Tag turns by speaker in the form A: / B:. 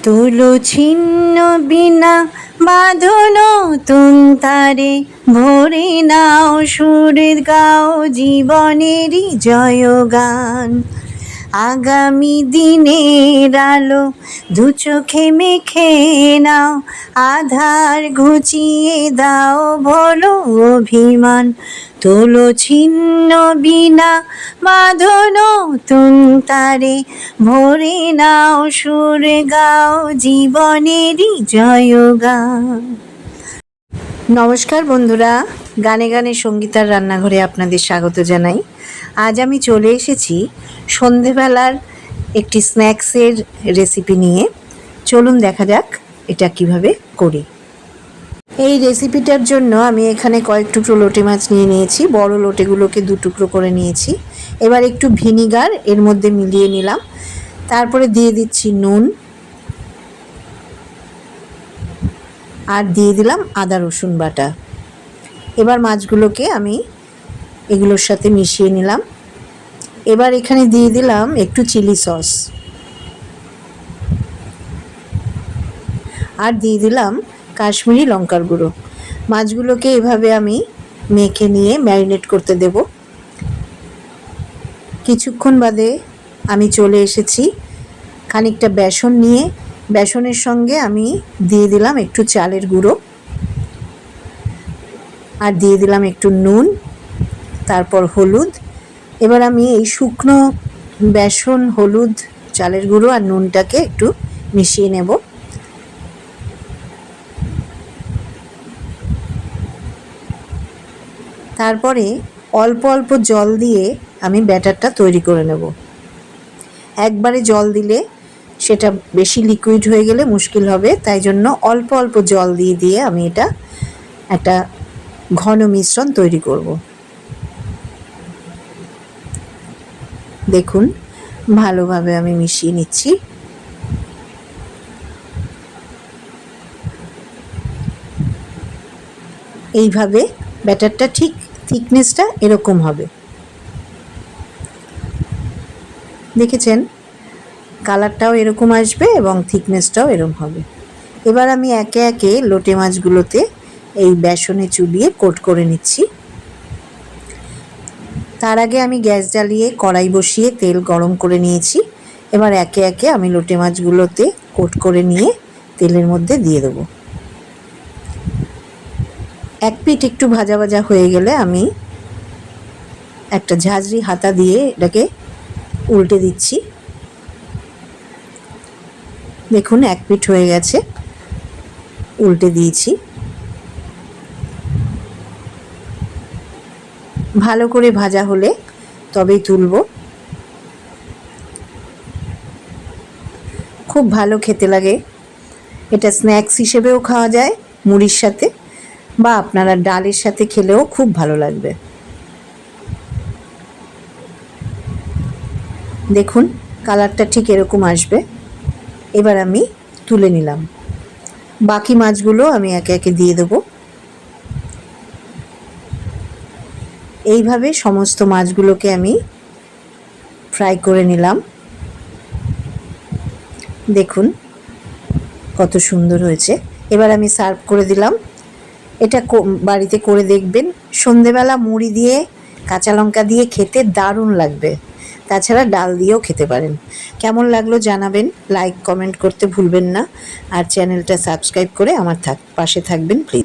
A: তুলো ছিন্ন বিনা বাঁধন তুম তারে ভরে নাও সুর গাও জীবনেরই জয়গান। আগামী দিনের আলো দু চোখে মেখে নাও, আধার ঘুচিয়ে দাও ভোলো অভিমান। তোলো ছিন্ন বিনা বাঁধন তুম তারে ভরে নাও সুর গাও জীবনেরই জয়গান। নমস্কার বন্ধুরা, গানে গানে সঙ্গীতার রান্নাঘরে আপনাদের স্বাগত জানাই। আজ আমি চলে এসেছি সন্ধেবেলার একটি স্ন্যাক্সের রেসিপি নিয়ে। চলুন দেখা যাক এটা কিভাবে করি। এই রেসিপিটার জন্য আমি এখানে কয়েক টুকরো লোটে মাছ নিয়ে নিয়েছি। বড় লোটেগুলোকে দু টুকরো করে নিয়েছি। এবার একটু ভিনিগার এর মধ্যে মিলিয়ে নিলাম। তারপরে দিয়ে দিচ্ছি নুন, আর দিয়ে দিলাম আদা রসুন বাটা। এবার মাছগুলোকে আমি এগুলোর সাথে মিশিয়ে নিলাম। এবার এখানে দিয়ে দিলাম একটু চিলি সস, আর দিয়ে দিলাম কাশ্মীরি লঙ্কার গুঁড়ো। মাছগুলোকে এভাবে আমি মেখে নিয়ে ম্যারিনেট করতে দেব। কিছুক্ষণ বাদে আমি চলে এসেছি খানিকটা বেসন নিয়ে। বেসনের সঙ্গে আমি দিয়ে দিলাম একটু চালের গুঁড়ো, আর দিয়ে দিলাম একটু নুন, তারপর হলুদ। এবার আমি এই শুকনো বেসন, হলুদ, চালের গুঁড়ো আর নুনটাকে একটু মিশিয়ে নেব। তারপরে অল্প অল্প জল দিয়ে আমি ব্যাটারটা তৈরি করে নেব। একবারে জল দিলে সেটা বেশি লিকুইড হয়ে গেলে মুশকিল হবে, তাই জন্য অল্প অল্প জল দিয়ে দিয়ে আমি এটা একটা ঘন মিশ্রণ তৈরি করব। দেখুন, ভালোভাবে আমি মিশিয়ে নিচ্ছি। এইভাবে ব্যাটারটা ঠিক থিকনেসটা এরকম হবে। দেখেছেন, কালারটাও এরকম আসবে এবং থিকনেসটাও এরকম হবে। এবার আমি একে একে লোটে মাছগুলোতে এই বেসনে চুবিয়ে কোট করে নিচ্ছি। তার আগে আমি গ্যাস জ্বালিয়ে কড়াই বসিয়ে তেল গরম করে নিয়েছি। এবার একে একে আমি লোটে মাছগুলোতে কোট করে নিয়ে তেলের মধ্যে দিয়ে দেবো। এক পিঠ একটু ভাজা ভাজা হয়ে গেলে আমি একটা ঝাঁঝরি হাতা দিয়ে এটাকে উল্টে দিচ্ছি। দেখুন, এক পিঠ হয়ে গেছে, উল্টে দিয়েছি। ভালো করে ভাজা হলে তবেই তুলব। খুব ভালো খেতে লাগে। এটা স্ন্যাক্স হিসেবেও খাওয়া যায় মুড়ির সাথে, বা আপনারা ডালের সাথে খেলেও খুব ভালো লাগবে। দেখুন, কালারটা ঠিক এরকম আসবে। এবার আমি তুলে নিলাম। বাকি মাছগুলো আমি একে একে দিয়ে দেবো। এইভাবে সমস্ত মাছগুলোকে আমি ফ্রাই করে নিলাম। দেখুন কত সুন্দর হয়েছে। এবার আমি সার্ভ করে দিলাম। এটা বাড়িতে করে দেখবেন। সন্ধেবেলা মুড়ি দিয়ে কাঁচা লঙ্কা দিয়ে খেতে দারুণ লাগবে। তাছাড়া ডাল দিয়েও খেতে পারেন। কেমন লাগলো জানাবেন, লাইক কমেন্ট করতে ভুলবেন না, আর চ্যানেলটা সাবস্ক্রাইব করে আমার পাশে থাকবেন প্লিজ।